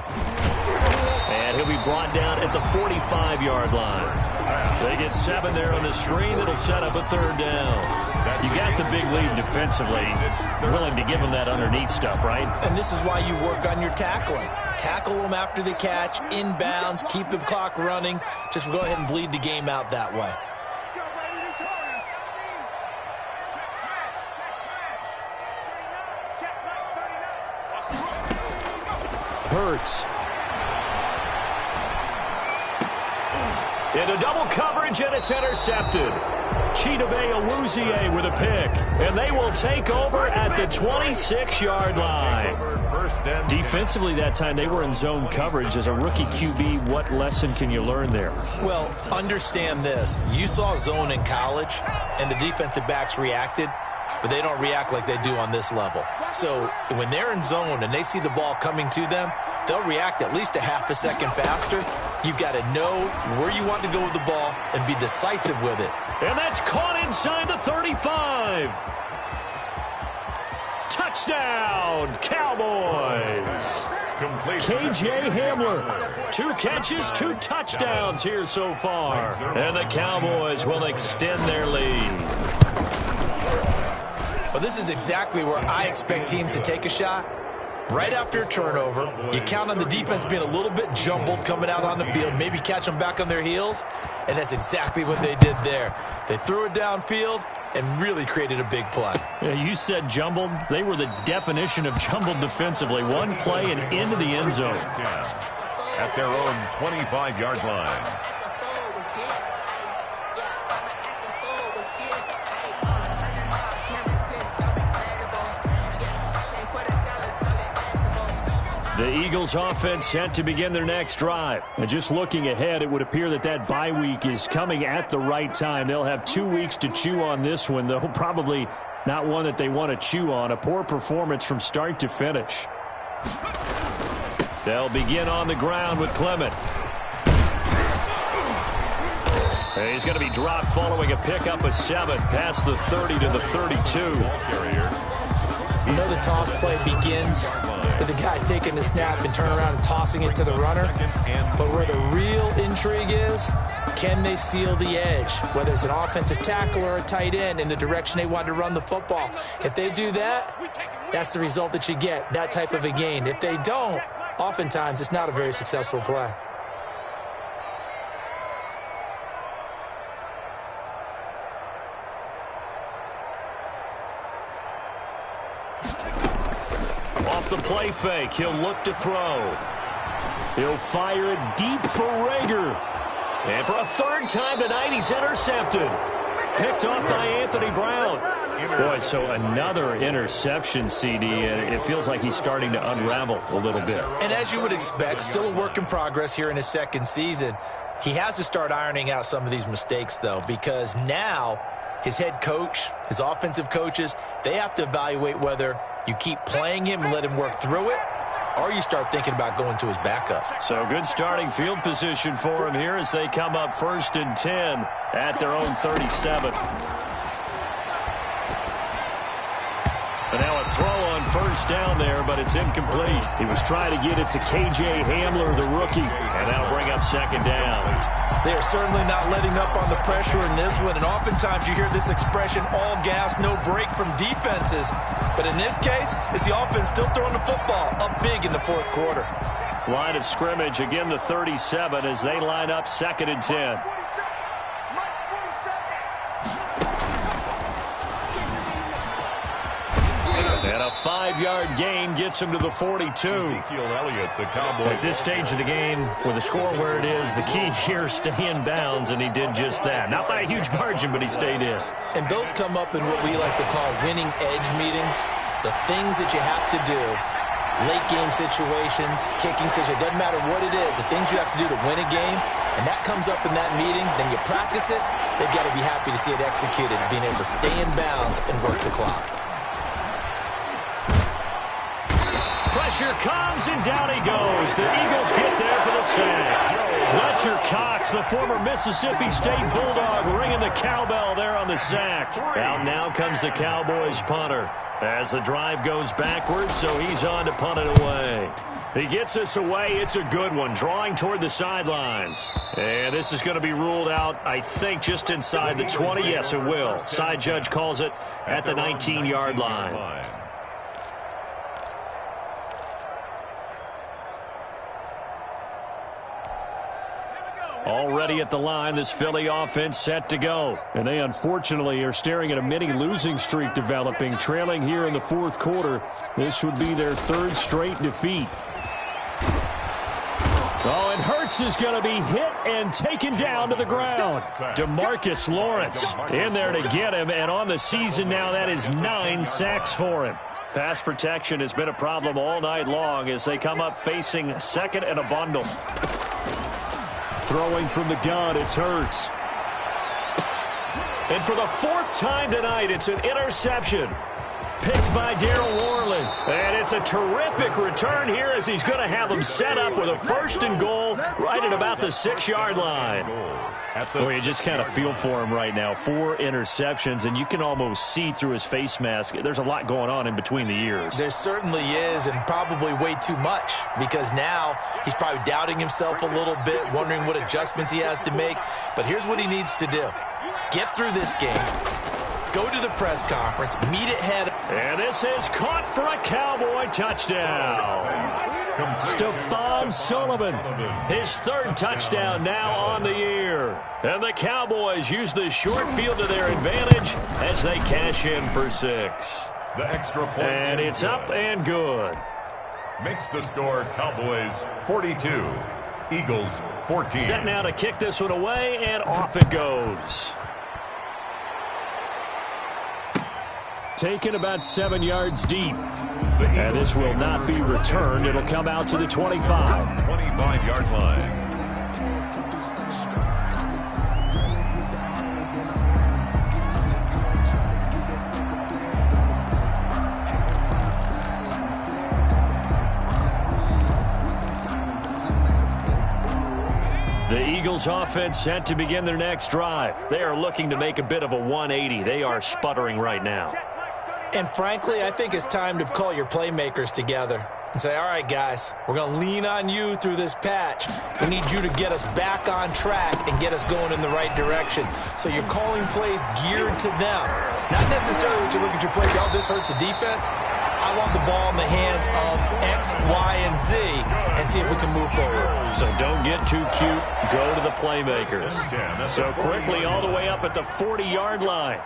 A: And he'll be brought down at the 45-yard line. They get 7 there on the screen. It'll set up a 3rd down. You got the big lead defensively. Willing to give them that underneath stuff, right?
C: And this is why you work on your tackling. Tackle them after the catch, inbounds, keep the clock running. Just go ahead and bleed the game out that way.
A: Hurts. Into double coverage, and it's intercepted. Chidobe Awuzie with a pick. And they will take over at the 26-yard line. Defensively that time, they were in zone coverage. As a rookie QB, what lesson can you learn there?
C: Well, understand this. You saw zone in college, and the defensive backs reacted, but they don't react like they do on this level. So when they're in zone and they see the ball coming to them, they'll react at least a half a second faster. You've got to know where you want to go with the ball and be decisive with it.
A: And that's caught inside the 35. Touchdown, Cowboys. KJ Hamler. 2 catches, 2 touchdowns here so far. And the Cowboys will extend their lead.
C: Well, this is exactly where I expect teams to take a shot. Right after a turnover, you count on the defense being a little bit jumbled coming out on the field, maybe catch them back on their heels, and that's exactly what they did there. They threw it downfield and really created a big play.
A: Yeah, you said jumbled. They were the definition of jumbled defensively. One play and into the end zone.
B: At their own 25-yard line.
A: The Eagles offense set to begin their next drive. And just looking ahead, it would appear that that bye week is coming at the right time. They'll have 2 weeks to chew on this one, though probably not one that they want to chew on. A poor performance from start to finish. They'll begin on the ground with Clement. And he's going to be dropped following a pickup of 7 past the 30 to the 32.
C: You know the toss play begins with the guy taking the snap and turn around and tossing it to the runner. But where the real intrigue is, can they seal the edge? Whether it's an offensive tackle or a tight end in the direction they want to run the football. If they do that, that's the result that you get, that type of a gain. If they don't, oftentimes it's not a very successful play.
A: Off the play fake, he'll look to throw. He'll fire it deep for Rager. And for a 3rd time tonight, he's intercepted. Picked off by Anthony Brown. Boy, so another interception, CD, and it feels like he's starting to unravel a little bit.
C: And as you would expect, still a work in progress here in his 2nd season. He has to start ironing out some of these mistakes, though, because now his head coach, his offensive coaches, they have to evaluate whether you keep playing him and let him work through it, or you start thinking about going to his backup.
A: So good starting field position for him here as they come up 1st and 10 at their own 37. And now a throw on 1st down there, but it's incomplete. He was trying to get it to KJ Hamler, the rookie, and that'll bring up 2nd down.
C: They are certainly not letting up on the pressure in this one, and oftentimes you hear this expression, all gas, no break from defenses. But in this case, it's the offense still throwing the football up big in the 4th quarter.
A: Line of scrimmage, again the 37 as they line up 2nd and 10. And a 5-yard gain gets him to the 42. At this stage of the game, with the score where it is, the key here, stay in bounds, and he did just that. Not by a huge margin, but he stayed in.
C: And those come up in what we like to call winning edge meetings. The things that you have to do, late game situations, kicking situations, doesn't matter what it is, the things you have to do to win a game, and that comes up in that meeting, then you practice it, they've got to be happy to see it executed, being able to stay in bounds and work the clock.
A: Pressure comes, and down he goes. The Eagles get there for the sack. Fletcher Cox, the former Mississippi State Bulldog, ringing the cowbell there on the sack. Out now comes the Cowboys punter. As the drive goes backwards, so he's on to punt it away. He gets this away. It's a good one, drawing toward the sidelines. And this is going to be ruled out, I think, just inside the 20. Yes, it will. Side judge calls it at the 19-yard line. Already at the line, this Philly offense set to go. And they unfortunately are staring at a mini losing streak developing, trailing here in the fourth quarter. This would be their third straight defeat. Oh, and Hurts is going to be hit and taken down to the ground. DeMarcus Lawrence in there to get him, and on the season now, that is 9 sacks for him. Pass protection has been a problem all night long as they come up facing second and a bundle. Throwing from the gun, it's Hurts. And for the fourth time tonight, it's an interception. Picked by Darryl Worley. And it's a terrific return here as he's going to have him set up with a 1st and goal right at about the 6-yard line. Well, you just kind of feel for him right now. 4 interceptions, and you can almost see through his face mask. There's a lot going on in between the ears.
C: There certainly is, and probably way too much, because now he's probably doubting himself a little bit, wondering what adjustments he has to make. But here's what he needs to do. Get through this game. Go to the press conference, meet it head.
A: And this is caught for a Cowboy touchdown. Stephon Sullivan, his 3rd touchdown now on the year. And the Cowboys use the short field to their advantage as they cash in for 6.
B: The extra point.
A: And it's up and good.
B: Makes the score Cowboys 42, Eagles 14.
A: Set now to kick this one away, and off it goes. Taken about 7 yards deep. And this will not be returned. It'll come out to the 25.
B: 25-yard line.
A: The Eagles offense set to begin their next drive. They are looking to make a bit of a 180. They are sputtering right now.
C: And frankly, I think it's time to call your playmakers together and say, all right, guys, we're going to lean on you through this patch. We need you to get us back on track and get us going in the right direction. So you're calling plays geared to them. Not necessarily that you look at your plays, oh, this hurts the defense. I want the ball in the hands of X, Y, and Z and see if we can move forward.
A: So don't get too cute. Go to the playmakers. So quickly all the way up at the 40-yard line.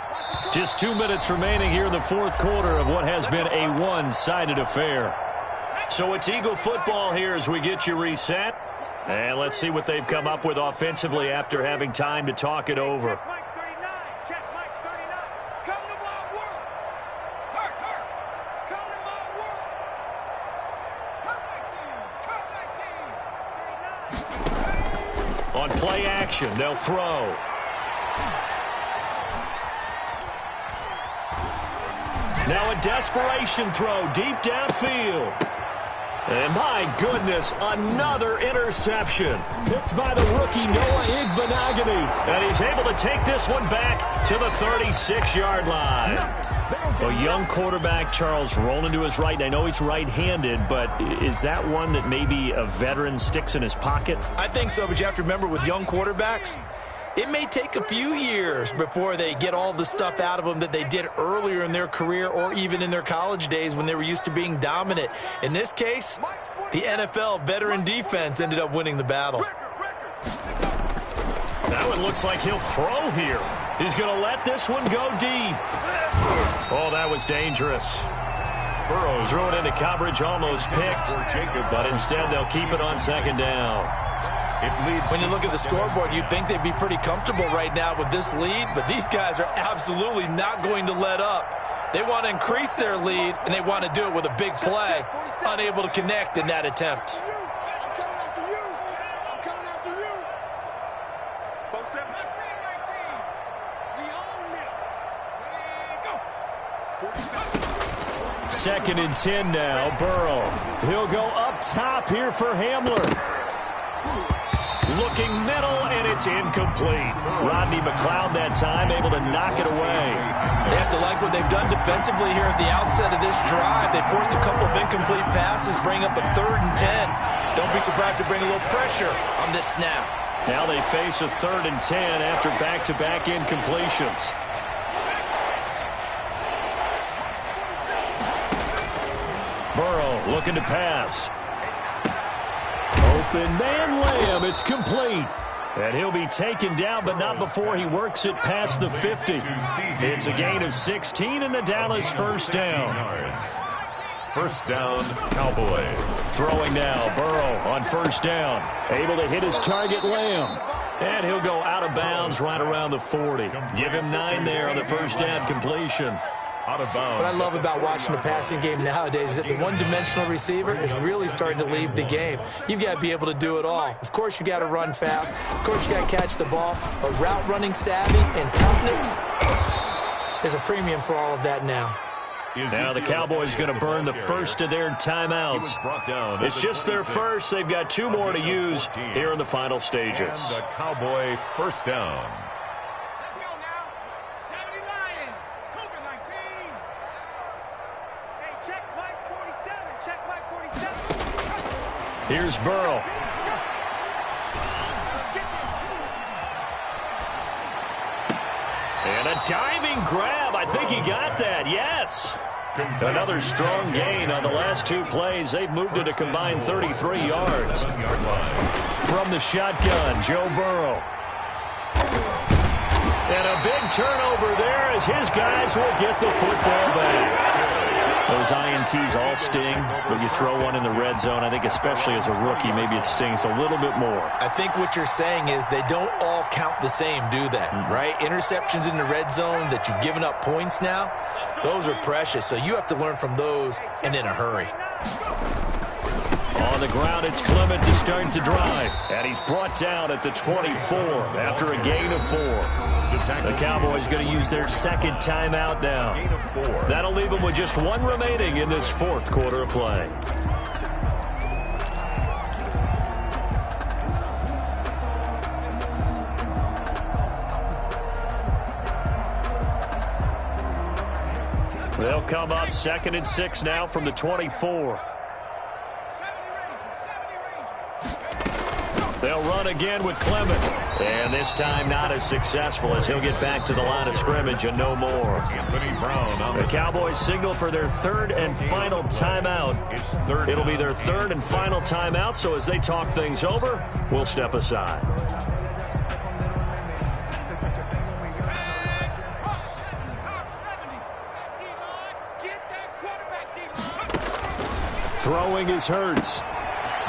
A: Just 2 minutes remaining here in the fourth quarter of what has been a one-sided affair. So it's Eagle football here as we get you reset. And let's see what they've come up with offensively after having time to talk it over. On play action, they'll throw. Now a desperation throw deep downfield. And my goodness, another interception. Picked by the rookie Noah Igbenogany. And he's able to take this one back to the 36-yard line. A young quarterback, Charles, rolling to his right. And I know he's right-handed, but is that one that maybe a veteran sticks in his pocket?
C: I think so, but you have to remember with young quarterbacks, it may take a few years before they get all the stuff out of them that they did earlier in their career or even in their college days when they were used to being dominant. In this case, the NFL veteran defense ended up winning the battle.
A: That one looks like he'll throw here. He's going to let this one go deep. Oh, that was dangerous. Burrows threw it into coverage, almost picked, but instead they'll keep it on second down.
C: When you look at the scoreboard, you'd think they'd be pretty comfortable right now with this lead, but these guys are absolutely not going to let up. They want to increase their lead, and they want to do it with a big play, unable to connect in that attempt.
E: I'm coming after you. I'm coming after you. 4-7. We own it. Ready, go.
A: 2nd and 10 now, Burrow. He'll go up top here for Hamler. Looking middle, and it's incomplete. Rodney McLeod that time able to knock it away.
C: They have to like what they've done defensively here at the outset of this drive. They forced a couple of incomplete passes, bring up a 3rd and 10. Don't be surprised to bring a little pressure on this snap.
A: Now they face a 3rd and 10 after back-to-back incompletions. Burrow looking to pass. Open man Lamb, it's complete. And he'll be taken down, but not before he works it past the 50. It's a gain of 16 and the Dallas first down.
B: First down, Cowboys.
A: Throwing now, Burrow on first down. Able to hit his target, Lamb. And he'll go out of bounds right around the 40. Give him 9 there on the first down completion.
B: Out of bounds.
C: What I love about watching the passing game nowadays is that the one-dimensional receiver is really starting to leave the game. You've got to be able to do it all. Of course, you got to run fast. Of course, you got to catch the ball. But route running savvy and toughness is a premium for all of that now.
A: Now the Cowboys going to burn the first of their timeouts. It's just their first. They've got 2 more to use here in the final stages.
B: And the Cowboy first down.
E: Let's go now. 70 Lions. Cougar 19. Hey, check Mike 47. Check Mike 47.
A: Here's Burrow. And a diving grab. I think he got that. Yes. Another strong gain on the last 2 plays. They've moved it a combined 33 yards. From the shotgun, Joe Burrow. And a big turnover there as his guys will get the football back. Those INTs all sting, but you throw one in the red zone, I think especially as a rookie, maybe it stings a little bit more.
C: I think what you're saying is they don't all count the same, do they? Right? Interceptions in the red zone that you've given up points now, those are precious. So you have to learn from those and in a hurry.
A: On the ground, it's Clement to start the drive. And he's brought down at the 24 after a gain of 4. The Cowboys going to use their 2nd timeout now. That'll leave them with just 1 remaining in this 4th quarter of play. They'll come up 2nd and 6 now from the 24. They'll run again with Clement. And this time not as successful as he'll get back to the line of scrimmage and no more.
B: Anthony Brown on
A: the Cowboys signal for their 3rd and final timeout. It'll be their 3rd and final timeout, so as they talk things over, we'll step aside. Throwing is Hurts.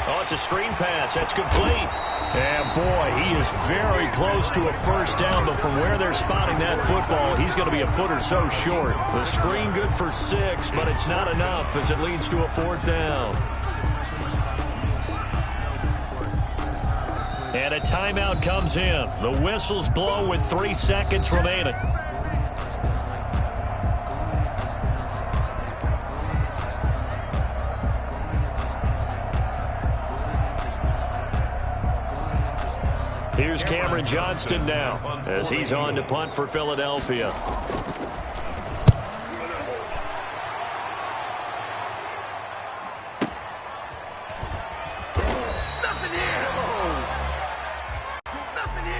A: Oh, it's a screen pass. That's complete. And, boy, he is very close to a first down, but from where they're spotting that football, he's going to be a foot or so short. The screen good for 6, but it's not enough as it leads to a 4th down. And a timeout comes in. The whistles blow with 3 seconds remaining. Here's Cameron Johnston now as he's on to punt for Philadelphia.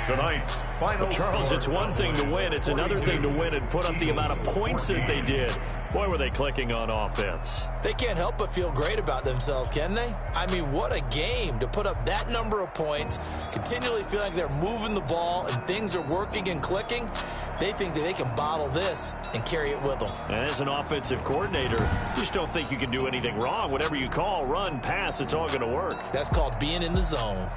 B: Tonight's final.
A: But Charles, it's one thing to win. It's another thing to win and put up the amount of points that they did. Boy, were they clicking on offense.
C: They can't help but feel great about themselves, can they? I mean, what a game to put up that number of points, continually feel like they're moving the ball and things are working and clicking. They think that they can bottle this and carry it with them.
A: And as an offensive coordinator, you just don't think you can do anything wrong. Whatever you call, run, pass, it's all going to work.
C: That's called being in the zone.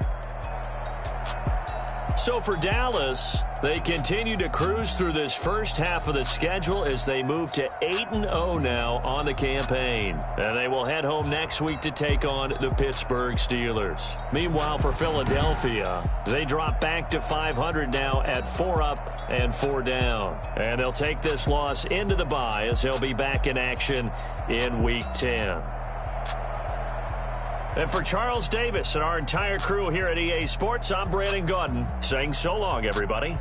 A: So for Dallas, they continue to cruise through this first half of the schedule as they move to 8-0 now on the campaign. And they will head home next week to take on the Pittsburgh Steelers. Meanwhile, for Philadelphia, they drop back to 500 now at 4 up and 4 down. And they'll take this loss into the bye as they'll be back in action in Week 10. And for Charles Davis and our entire crew here at EA Sports, I'm Brandon Gaudin saying so long, everybody.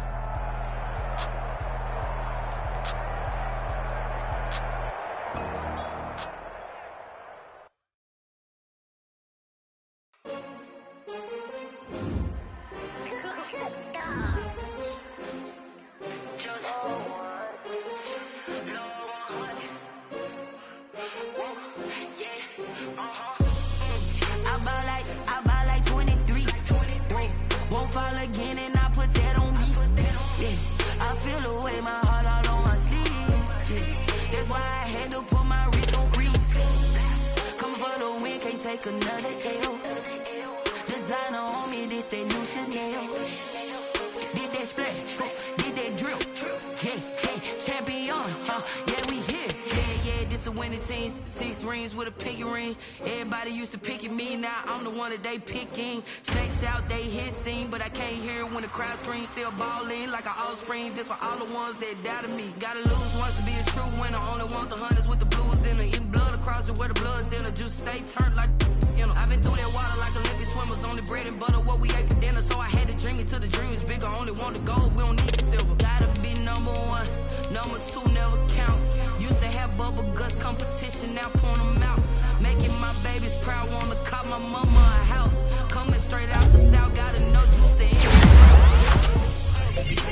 F: They picking snakes out, they hissing, but I can't hear when the crowd screams. Still balling like an offspring. This for all the ones that doubted me. Gotta lose once to be a true winner. Only want the hunters with the blues in it. Eating blood across it where the blood thinner. Juice stay turned like you know. I've been through that water like Olympic swimmers. Only bread and butter what we ate for dinner. So I had to dream it till the dream is bigger. Only want the gold, we don't need the silver. Gotta be number one, number two never count. Used to have bubble guts competition, now point them out. Making my babies proud, wanna call my mama a house. Coming straight out the south, got enough juice to eat.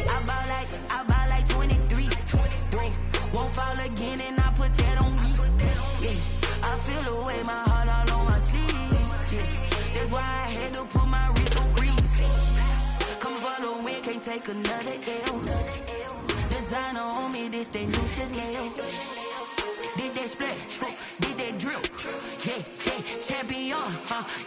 F: I bought like 23. Won't fall again and I put that on me. Yeah, I feel the way, my heart all on my sleeve. Yeah, that's why I had to put my wrist on freeze. Coming for the win, can't take another L. Designer on me, this they new Chanel. Did that splash, did that drill. Yeah, champion,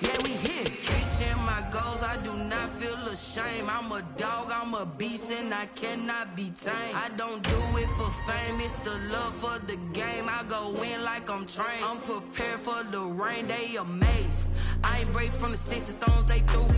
F: yeah, we here. Reaching my goals, I do not feel ashamed. I'm a dog, I'm a beast, and I cannot be tamed. I don't do it for fame, it's the love for the game. I go in like I'm trained. I'm prepared for the rain, they amazed. I ain't break from the sticks and stones they threw.